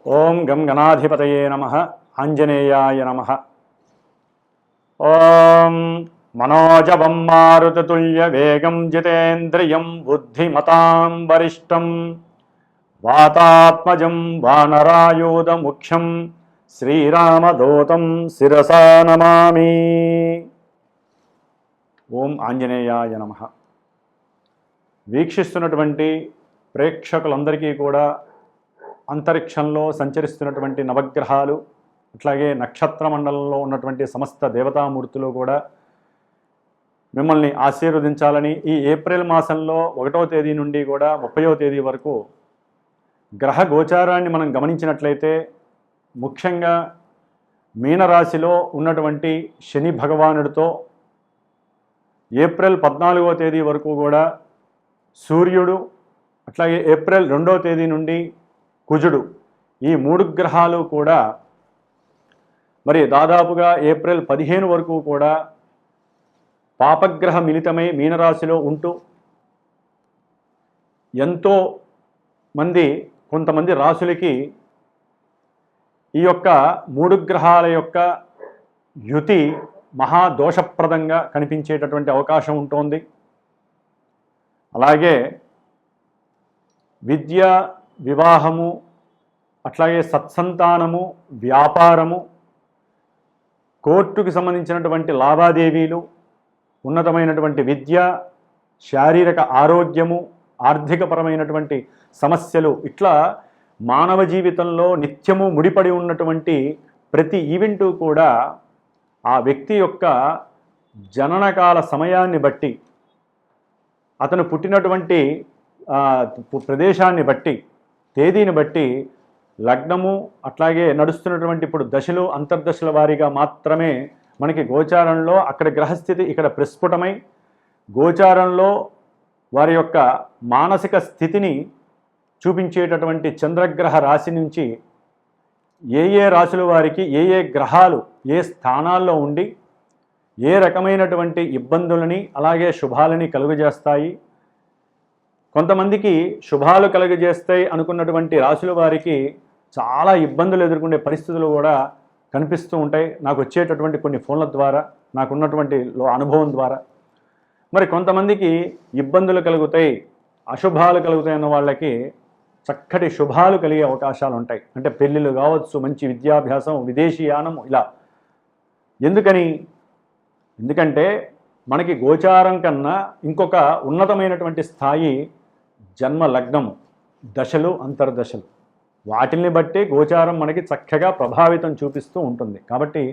ఓం గం గణాధిపతయే నమః ఆంజనేయాయ నమః. ఓం మనోజవం మారుతతుల్య వేగం జితేంద్రియం బుద్ధిమతాం వరిష్టం వాతాత్మజం వానరాయూధముఖ్యం శ్రీరామదూతం శిరసా నమామి. ఓం ఆంజనేయాయ నమః. వీక్షిస్తున్నటువంటి ప్రేక్షకులందరికీ కూడా అంతరిక్షంలో సంచరిస్తున్నటువంటి నవగ్రహాలు, అట్లాగే నక్షత్ర మండలంలో ఉన్నటువంటి సమస్త దేవతామూర్తులు కూడా మిమ్మల్ని ఆశీర్వదించాలని ఈ ఏప్రిల్ మాసంలో 1వ తేదీ నుండి కూడా 30వ తేదీ వరకు గ్రహ గోచారాన్ని మనం గమనించినట్లయితే ముఖ్యంగా మీనరాశిలో ఉన్నటువంటి శని భగవానుడితో ఏప్రిల్ 14వ తేదీ వరకు కూడా సూర్యుడు, అట్లాగే ఏప్రిల్ 2వ తేదీ నుండి కుజుడు, ఈ 3 గ్రహాలు కూడా మరి దాదాపుగా ఏప్రిల్ 15 వరకు కూడా పాపగ్రహ మిళితమై మీనరాశిలో ఉంటూ ఎంతో మంది కొంతమంది రాశులకి ఈ యొక్క 3 గ్రహాల యొక్క యుతి మహాదోషప్రదంగా కనిపించేటటువంటి అవకాశం ఉంటుంది. అలాగే విద్య, వివాహము, అట్లాగే సత్సంతానము, వ్యాపారము, కోర్టుకు సంబంధించినటువంటి లావాదేవీలు, ఉన్నతమైనటువంటి విద్య, శారీరక ఆరోగ్యము, ఆర్థికపరమైనటువంటి సమస్యలు, ఇట్లా మానవ జీవితంలో నిత్యము ముడిపడి ఉన్నటువంటి ప్రతి ఈవెంటు కూడా ఆ వ్యక్తి యొక్క జననకాల సమయాన్ని బట్టి, అతను పుట్టినటువంటి ప్రదేశాన్ని బట్టి, తేదీని బట్టి లగ్నము, అట్లాగే నడుస్తున్నటువంటి ఇప్పుడు దశలు, అంతర్దశల వారీగా మాత్రమే మనకి గోచారంలో అక్కడ గ్రహస్థితి ఇక్కడ ప్రస్ఫుటమై గోచారంలో వారి యొక్క మానసిక స్థితిని చూపించేటటువంటి చంద్రగ్రహ రాశి నుంచి ఏ ఏ రాశుల వారికి ఏ ఏ గ్రహాలు ఏ స్థానాల్లో ఉండి ఏ రకమైనటువంటి ఇబ్బందులని అలాగే శుభాలని కలుగజేస్తాయి. కొంతమందికి శుభాలు కలుగజేస్తాయి అనుకున్నటువంటి రాశుల వారికి చాలా ఇబ్బందులు ఎదుర్కొనే పరిస్థితులు కూడా కనిపిస్తూ ఉంటాయి నాకు వచ్చేటటువంటి కొన్ని ఫోన్ల ద్వారా, నాకున్నటువంటి అనుభవం ద్వారా. మరి కొంతమందికి ఇబ్బందులు కలుగుతాయి, అశుభాలు కలుగుతాయి అన్న వాళ్ళకి చక్కటి శుభాలు కలిగే అవకాశాలు ఉంటాయి. అంటే పెళ్ళిళ్ళు కావచ్చు, మంచి విద్యాభ్యాసం, విదేశీయానం, ఇలా. ఎందుకంటే మనకి గోచారం కన్నా ఇంకొక ఉన్నతమైనటువంటి స్థాయి జన్మ లగ్నము, దశలు, అంతర్దశలు. వాటిని బట్టి గోచారం మనకి చక్కగా ప్రభావితం చూపిస్తూ ఉంటుంది. కాబట్టి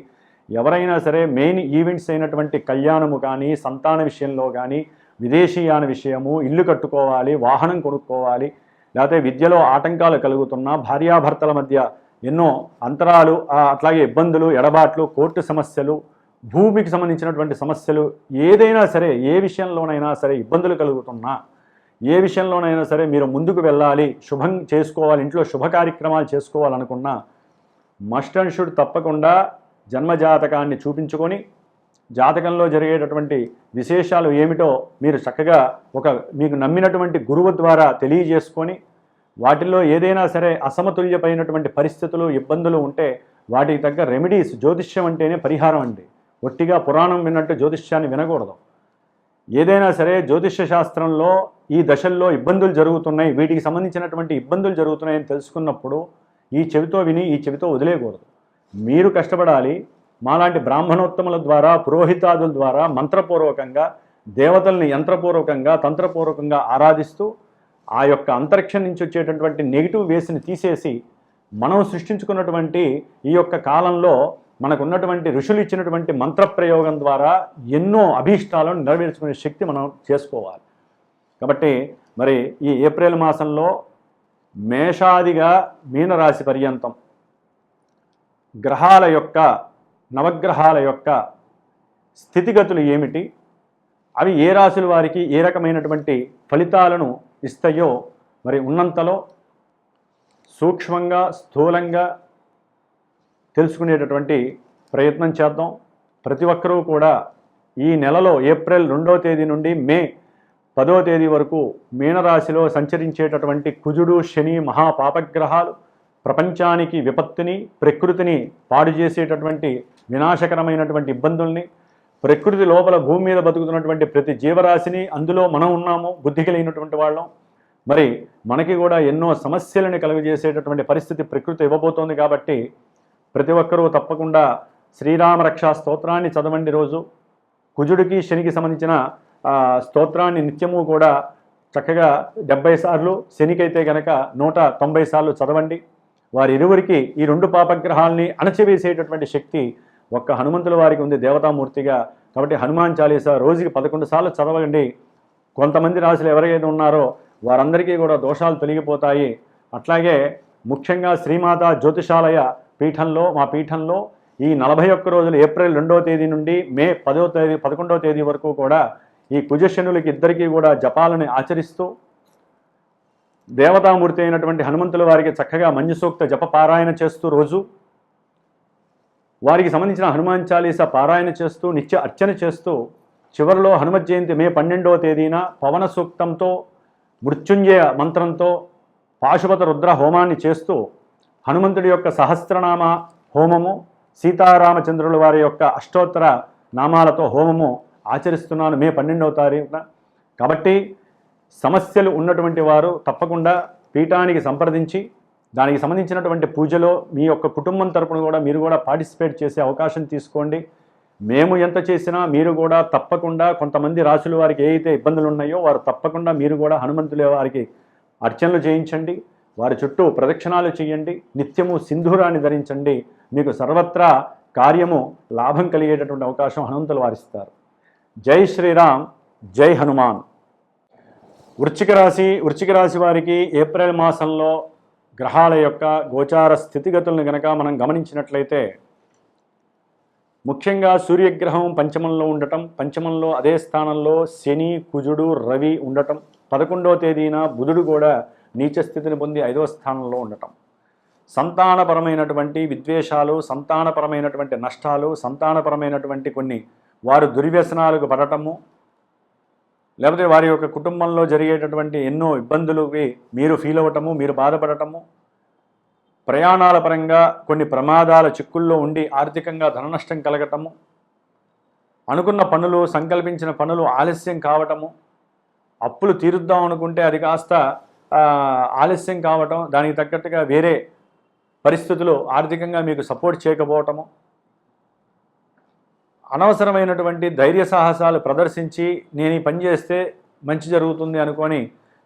ఎవరైనా సరే మెయిన్ ఈవెంట్స్ అయినటువంటి కళ్యాణము కానీ, సంతాన విషయంలో కానీ, విదేశీయాన విషయము, ఇల్లు కట్టుకోవాలి, వాహనం కొనుక్కోవాలి, లేకపోతే విద్యలో ఆటంకాలు కలుగుతున్నా, భార్యాభర్తల మధ్య ఎన్నో అంతరాలు, అట్లాగే ఇబ్బందులు, ఎడబాట్లు, కోర్టు సమస్యలు, భూమికి సంబంధించినటువంటి సమస్యలు, ఏదైనా సరే, ఏ విషయంలోనైనా సరే ఇబ్బందులు కలుగుతున్నా, ఏ విషయంలోనైనా సరే మీరు ముందుకు వెళ్ళాలి, శుభం చేసుకోవాలి, ఇంట్లో శుభ కార్యక్రమాలు చేసుకోవాలనుకున్నా మస్ట్ అండ్ షుడ్ తప్పకుండా జన్మజాతకాన్ని చూపించుకొని జాతకంలో జరిగేటటువంటి విశేషాలు ఏమిటో మీరు చక్కగా మీకు నమ్మినటువంటి గురువు ద్వారా తెలియజేసుకొని వాటిల్లో ఏదైనా సరే అసమతుల్యమైనటువంటి పరిస్థితులు, ఇబ్బందులు ఉంటే వాటికి తగ్గ రెమెడీస్. జ్యోతిష్యం అంటేనే పరిహారం అండి. ఒట్టిగా పురాణం విన్నట్టు జ్యోతిష్యాన్ని వినకూడదు. ఏదైనా సరే జ్యోతిష్య శాస్త్రంలో ఈ దశల్లో ఇబ్బందులు జరుగుతున్నాయి, వీటికి సంబంధించినటువంటి ఇబ్బందులు జరుగుతున్నాయని తెలుసుకున్నప్పుడు ఈ చెవితో విని ఈ చెవితో వదిలేయకూడదు. మీరు కష్టపడాలి. మాలాంటి బ్రాహ్మణోత్తముల ద్వారా, పురోహితాదుల ద్వారా మంత్రపూర్వకంగా దేవతల్ని యంత్రపూర్వకంగా, తంత్రపూర్వకంగా ఆరాధిస్తూ ఆ యొక్క అంతరిక్షం నుంచి వచ్చేటటువంటి నెగిటివ్ వేస్ని తీసేసి మనం సృష్టించుకున్నటువంటి ఈ యొక్క కాలంలో మనకున్నటువంటి ఋషులు ఇచ్చినటువంటి మంత్రప్రయోగం ద్వారా ఎన్నో అభీష్టాలను నెరవేర్చుకునే శక్తి మనం చేసుకోవాలి. కాబట్టి మరి ఈ ఏప్రిల్ మాసంలో మేషాదిగా మీనరాశి పర్యంతం గ్రహాల యొక్క, నవగ్రహాల యొక్క స్థితిగతులు ఏమిటి, అవి ఏ రాశుల వారికి ఏ రకమైనటువంటి ఫలితాలను ఇస్తాయో మరి ఉన్నంతలో సూక్ష్మంగా, స్థూలంగా తెలుసుకునేటటువంటి ప్రయత్నం చేద్దాం. ప్రతి ఒక్కరూ కూడా ఈ నెలలో ఏప్రిల్ 2వ తేదీ నుండి మే 10వ తేదీ వరకు మీనరాశిలో సంచరించేటటువంటి కుజుడు, శని మహాపాపగ్రహాలు ప్రపంచానికి విపత్తుని, ప్రకృతిని పాడు చేసేటటువంటి వినాశకరమైనటువంటి ఇబ్బందుల్ని, ప్రకృతి లోపల భూమి మీద బతుకుతున్నటువంటి ప్రతి జీవరాశిని, అందులో మనం ఉన్నాము బుద్ధి కలిగినటువంటి వాళ్ళం, మరి మనకి కూడా ఎన్నో సమస్యలను కలుగజేసేటటువంటి పరిస్థితి ప్రకృతి ఇవ్వబోతోంది. కాబట్టి ప్రతి ఒక్కరూ తప్పకుండా శ్రీరామ రక్షా స్తోత్రాన్ని చదవండి. రోజు కుజుడికి శనికి సంబంధించిన స్తోత్రాన్ని నిత్యము కూడా చక్కగా 70 సార్లు, శనికైతే కనుక 190 సార్లు చదవండి. వారి ఇరువురికి ఈ 2 పాపగ్రహాలని అణచివేసేటటువంటి శక్తి ఒక్క హనుమంతుల వారికి ఉంది దేవతామూర్తిగా. కాబట్టి హనుమాన్ చాలీసా రోజుకి 11 సార్లు చదవండి. కొంతమంది రాశులు ఎవరైతే ఉన్నారో వారందరికీ కూడా దోషాలు తొలగిపోతాయి. అట్లాగే ముఖ్యంగా శ్రీమాత జ్యోతిషాలయ పీఠంలో, మా పీఠంలో ఈ 41 రోజులు ఏప్రిల్ 2వ తేదీ నుండి మే 11వ తేదీ వరకు కూడా ఈ కుజశనులకి ఇద్దరికీ కూడా జపాలని ఆచరిస్తూ దేవతామూర్తి అయినటువంటి హనుమంతుల వారికి చక్కగా మంజుసూక్త జప పారాయణ చేస్తూ, రోజు వారికి సంబంధించిన హనుమాన్ చాలీసా పారాయణ చేస్తూ, నిత్య అర్చన చేస్తూ, చివరిలో హనుమత్ జయంతి మే 12వ తేదీన పవన సూక్తంతో, మృత్యుంజయ మంత్రంతో పాశుపత రుద్ర హోమాన్ని చేస్తూ, హనుమంతుడి యొక్క సహస్రనామ హోమము, సీతారామచంద్రుల వారి యొక్క అష్టోత్తర నామాలతో హోమము ఆచరిస్తున్నాను మే 12వ తారీఖున. కాబట్టి సమస్యలు ఉన్నటువంటి వారు తప్పకుండా పీఠానికి సంప్రదించి దానికి సంబంధించినటువంటి పూజలో మీ యొక్క కుటుంబం తరపున కూడా మీరు కూడా పార్టిసిపేట్ చేసే అవకాశం తీసుకోండి. మేము ఎంత చేసినా మీరు కూడా తప్పకుండా, కొంతమంది రాశుల వారికి ఏ అయితే ఇబ్బందులు ఉన్నాయో వారు తప్పకుండా మీరు కూడా హనుమంతుల వారికి అర్చనలు చేయించండి, వారి చుట్టూ ప్రదక్షిణాలు చేయండి, నిత్యము సింధూరాన్ని ధరించండి. మీకు సర్వత్రా కార్యము లాభం కలిగేటటువంటి అవకాశం హనుమంతులు వారిస్తారు. జై శ్రీరామ్, జై హనుమాన్. వృశ్చిక రాశి వారికి ఏప్రిల్ మాసంలో గ్రహాల యొక్క గోచార స్థితిగతులను గనక మనం గమనించినట్లయితే, ముఖ్యంగా సూర్యగ్రహం పంచమంలో ఉండటం, పంచమంలో అదే స్థానంలో శని, కుజుడు, రవి ఉండటం, 11వ తేదీన బుధుడు కూడా నీచ స్థితిని పొంది 5వ స్థానంలో ఉండటం, సంతానపరమైనటువంటి విద్వేషాలు, సంతానపరమైనటువంటి నష్టాలు, సంతానపరమైనటువంటి కొన్ని వారు దుర్వ్యసనాలకు పడటము, లేకపోతే వారి యొక్క కుటుంబంలో జరిగేటటువంటి ఎన్నో ఇబ్బందులువి మీరు ఫీల్ అవ్వటము, మీరు బాధపడటము, ప్రయాణాల పరంగా కొన్ని ప్రమాదాల చిక్కుల్లో ఉండి ఆర్థికంగా ధన నష్టం కలగటము, అనుకున్న పనులు, సంకల్పించిన పనులు ఆలస్యం కావటము, అప్పులు తీరుద్దాం అనుకుంటే అది కాస్త ఆలస్యం కావటం, దానికి తగ్గట్టుగా వేరే పరిస్థితులు ఆర్థికంగా మీకు సపోర్ట్ చేయకపోవటము, అనవసరమైనటువంటి ధైర్య సాహసాలు ప్రదర్శించి నేను ఈ పని చేస్తే మంచి జరుగుతుంది అనుకొని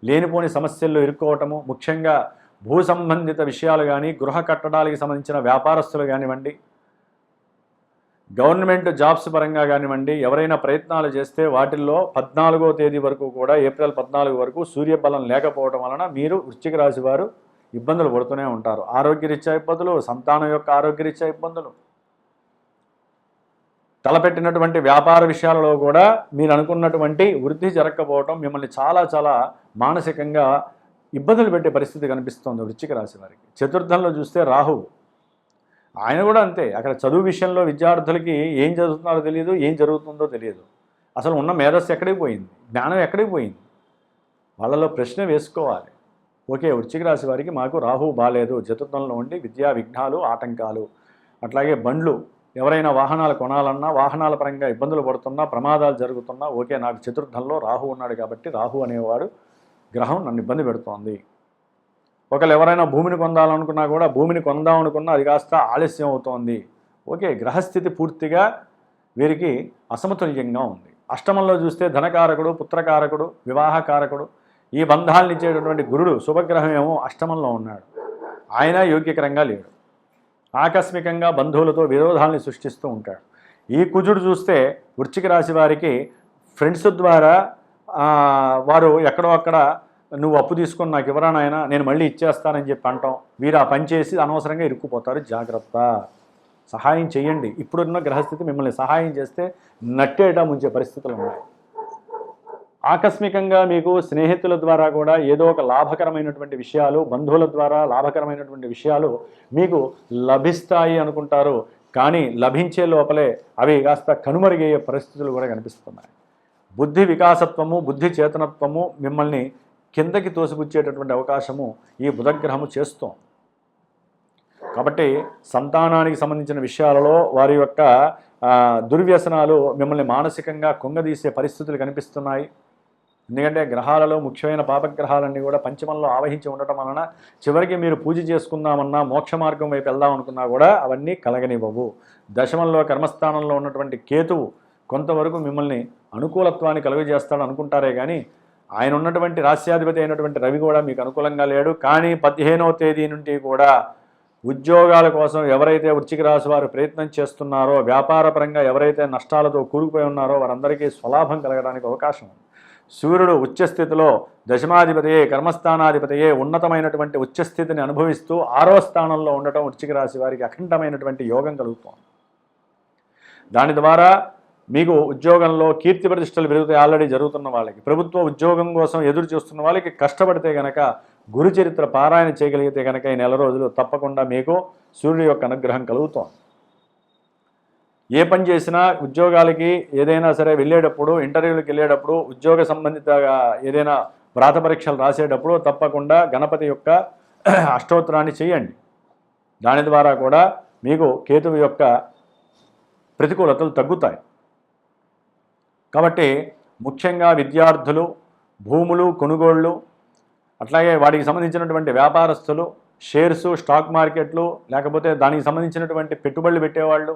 లేనిపోని సమస్యల్లో ఇరుక్కోవటము, ముఖ్యంగా భూ సంబంధిత విషయాలు కానీ, గృహ కట్టడాలకు సంబంధించిన వ్యాపారస్తులు కానివ్వండి, గవర్నమెంట్ జాబ్స్ పరంగా కానివ్వండి, ఎవరైనా ప్రయత్నాలు చేస్తే వాటిల్లో 14వ తేదీ వరకు కూడా, ఏప్రిల్ 14 వరకు సూర్యబలం లేకపోవడం వలన మీరు వృశ్చిక రాశి వారు ఇబ్బందులు పడుతూనే ఉంటారు. ఆరోగ్యరీత్యా ఇబ్బందులు, సంతానం యొక్క ఆరోగ్యరీత్యా ఇబ్బందులు, తలపెట్టినటువంటి వ్యాపార విషయాలలో కూడా మీరు అనుకున్నటువంటి వృద్ధి జరగకపోవటం మిమ్మల్ని చాలా చాలా మానసికంగా ఇబ్బందులు పెట్టే పరిస్థితి కనిపిస్తోంది వృశ్చిక రాశి వారికి. చతుర్థంలో చూస్తే రాహువు, ఆయన కూడా అంతే. అక్కడ చదువు విషయంలో విద్యార్థులకి ఏం చదువుతున్నారో తెలియదు, ఏం జరుగుతుందో తెలియదు. అసలు ఉన్న మేధస్సు ఎక్కడికి పోయింది, జ్ఞానం ఎక్కడికి పోయింది, వాళ్ళలో ప్రశ్న వేసుకోవాలి. ఓకే, వృశ్చిక రాశి వారికి మాకు రాహువు బాలేదు, చతుర్థంలో ఉండి విద్యా విఘ్నాలు, ఆటంకాలు, అట్లాగే బండ్లు, ఎవరైనా వాహనాలు కొనాలన్నా, వాహనాల పరంగా ఇబ్బందులు పడుతున్నా, ప్రమాదాలు జరుగుతున్నా, ఓకే నాకు చతుర్థంలో రాహు ఉన్నాడు కాబట్టి రాహు అనేవాడు గ్రహం నన్ను ఇబ్బంది పెడుతోంది. ఒకవేళ ఎవరైనా భూమిని కొందాలనుకున్నా కూడా, భూమిని కొందాం అనుకున్నా అది కాస్త ఆలస్యం అవుతోంది. ఓకే, గ్రహస్థితి పూర్తిగా వీరికి అసమతుల్యంగా ఉంది. అష్టమంలో చూస్తే ధనకారకుడు, పుత్రకారకుడు, వివాహకారకుడు, ఈ బంధాలను ఇచ్చేటటువంటి గురుడు శుభగ్రహం ఏమో అష్టమంలో ఉన్నాడు, ఆయన యోగ్యకరంగా లేడు. ఆకస్మికంగా బంధువులతో విరోధాలను సృష్టిస్తూ ఉంటాడు. ఈ కుజుడు చూస్తే వృశ్చిక రాశి వారికి ఫ్రెండ్స్ ద్వారా వారు ఎక్కడో అక్కడ నువ్వు అప్పు తీసుకొని నాకు ఇవ్వరా నాయనా, నేను మళ్ళీ ఇచ్చేస్తానని చెప్పి అంటాం. వీరు ఆ పని చేసి అనవసరంగా ఇరుక్కుపోతారు. జాగ్రత్త, సహాయం చేయండి. ఇప్పుడున్న గ్రహస్థితి మిమ్మల్ని సహాయం చేస్తే నట్టేట ముంచే పరిస్థితులు ఉన్నాయి. ఆకస్మికంగా మీకు స్నేహితుల ద్వారా కూడా ఏదో ఒక లాభకరమైనటువంటి విషయాలు, బంధువుల ద్వారా లాభకరమైనటువంటి విషయాలు మీకు లభిస్తాయి అనుకుంటారు. కానీ లభించే లోపలే అవి కాస్త కనుమరుగయ్యే పరిస్థితులు కూడా కనిపిస్తున్నాయి. బుద్ధి వికాసత్వము, బుద్ధి చేతనత్వము మిమ్మల్ని కిందకి తోసిపుచ్చేటటువంటి అవకాశము ఈ బుధగ్రహము చేస్తోంది. కాబట్టి సంతానానికి సంబంధించిన విషయాలలో వారి యొక్క దుర్వ్యసనాలు మిమ్మల్ని మానసికంగా కుంగదీసే పరిస్థితులు కనిపిస్తున్నాయి. ఎందుకంటే గ్రహాలలో ముఖ్యమైన పాపగ్రహాలన్నీ కూడా పంచమంలో ఆవహించి ఉండటం వలన చివరికి మీరు పూజ చేసుకుందామన్నా మోక్ష మార్గం వైపు వెళ్దాం అనుకున్నా కూడా అవన్నీ కలగనివ్వవు. దశమంలో కర్మస్థానంలో ఉన్నటువంటి కేతువు కొంతవరకు మిమ్మల్ని అనుకూలత్వాన్ని కలుగజేస్తాడు అనుకుంటారే కానీ ఆయన ఉన్నటువంటి రాస్యాధిపతి అయినటువంటి రవి కూడా మీకు అనుకూలంగా లేడు. కానీ 15వ తేదీ నుండి కూడా ఉద్యోగాల కోసం ఎవరైతే వృశ్చిక రాశి వారు ప్రయత్నం చేస్తున్నారో, వ్యాపారపరంగా ఎవరైతే నష్టాలతో కూరుకుపోయి ఉన్నారో వారందరికీ స్వలాభం కలగడానికి అవకాశం ఉంది. సూర్యుడు ఉచ్చస్థితిలో దశమాధిపతియే కర్మస్థానాధిపతియే ఉన్నతమైనటువంటి ఉచ్చస్థితిని అనుభవిస్తూ 6వ స్థానంలో ఉండటం వృశ్చిక రాశి వారికి అఖండమైనటువంటి యోగం కలుగుతోంది. దాని ద్వారా మీకు ఉద్యోగంలో కీర్తి ప్రతిష్టలు పెరుగుతాయి. ఆల్రెడీ జరుగుతున్న వాళ్ళకి, ప్రభుత్వ ఉద్యోగం కోసం ఎదురు చూస్తున్న వాళ్ళకి కష్టపడితే కనుక గురు చరిత్ర పారాయణ చేయగలిగితే కనుక ఈ నెల రోజులు తప్పకుండా మీకు సూర్యుడి యొక్క అనుగ్రహం కలుగుతోంది. ఏ పని చేసినా ఉద్యోగాలకి ఏదైనా సరే వెళ్ళేటప్పుడు, ఇంటర్వ్యూలకు వెళ్ళేటప్పుడు, ఉద్యోగ సంబంధిత ఏదైనా వ్రాత పరీక్షలు రాసేటప్పుడు తప్పకుండా గణపతి యొక్క అష్టోత్తరాన్ని చేయండి. దాని ద్వారా కూడా మీకు కేతువు యొక్క ప్రతికూలతలు తగ్గుతాయి. కాబట్టి ముఖ్యంగా విద్యార్థులు, భూములు కొనుగోళ్ళు, అట్లాగే వాటికి సంబంధించినటువంటి వ్యాపారస్తులు, షేర్సు, స్టాక్ మార్కెట్లు, లేకపోతే దానికి సంబంధించినటువంటి పెట్టుబడులు పెట్టేవాళ్ళు,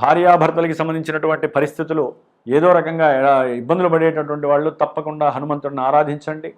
భార్యాభర్తలకి సంబంధించినటువంటి పరిస్థితులు ఏదో రకంగా ఇబ్బందులు పడేటటువంటి వాళ్ళు తప్పకుండా హనుమంతుడిని ఆరాధించండి,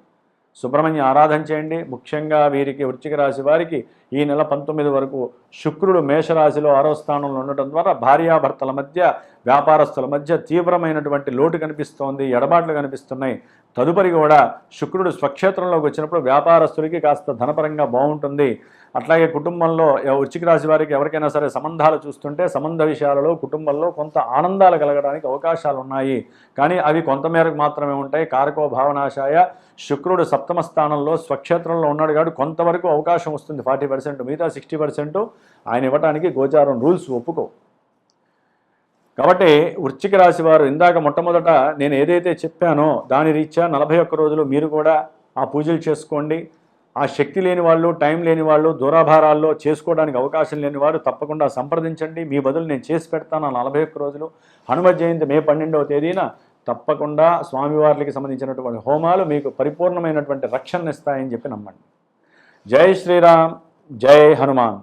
సుబ్రహ్మణ్య ఆరాధన చేయండి. ముఖ్యంగా వీరికి వృశ్చిక రాశి వారికి ఈ నెల 19 వరకు శుక్రుడు మేషరాశిలో 6వ స్థానంలో ఉండటం ద్వారా భార్యాభర్తల మధ్య, వ్యాపారస్తుల మధ్య తీవ్రమైనటువంటి లోటు కనిపిస్తోంది, ఎడబాట్లు కనిపిస్తున్నాయి. తదుపరి కూడా శుక్రుడు స్వక్షేత్రంలోకి వచ్చినప్పుడు వ్యాపారస్తులకి కాస్త ధనపరంగా బాగుంటుంది. అట్లాగే కుటుంబంలో వృశ్చిక రాశి వారికి ఎవరికైనా సరే సంబంధాలు చూస్తుంటే సంబంధ విషయాలలో కుటుంబంలో కొంత ఆనందాలు కలగడానికి అవకాశాలు ఉన్నాయి. కానీ అవి కొంతమేరకు మాత్రమే ఉంటాయి. కారకో భావనాశాయ శుక్రుడు 7వ స్థానంలో స్వక్షేత్రంలో ఉన్నాడు కాబట్టి కొంతవరకు అవకాశం వస్తుంది, 40%. మిగతా 60% ఆయన ఇవ్వడానికి గోచారం రూల్స్ ఒప్పుకో. కాబట్టి వృశ్చిక రాశి వారు ఇందాక మొట్టమొదట నేను ఏదైతే చెప్పానో దాని రీత్యా 41 రోజులు మీరు కూడా ఆ పూజలు చేసుకోండి. ఆ శక్తి లేని వాళ్ళు, టైం లేని వాళ్ళు, దూరాభారాల్లో చేసుకోవడానికి అవకాశం లేని వారు తప్పకుండా సంప్రదించండి. మీ బదులు నేను చేసి పెడతాను 41 రోజులు. హనుమ జయంతి మే 12వ తేదీన తప్పకుండా స్వామివారికి సంబంధించినటువంటి హోమాలు మీకు పరిపూర్ణమైనటువంటి రక్షణ ఇస్తాయని చెప్పి నమ్మండి. జై శ్రీరామ్, జై హనుమాన్.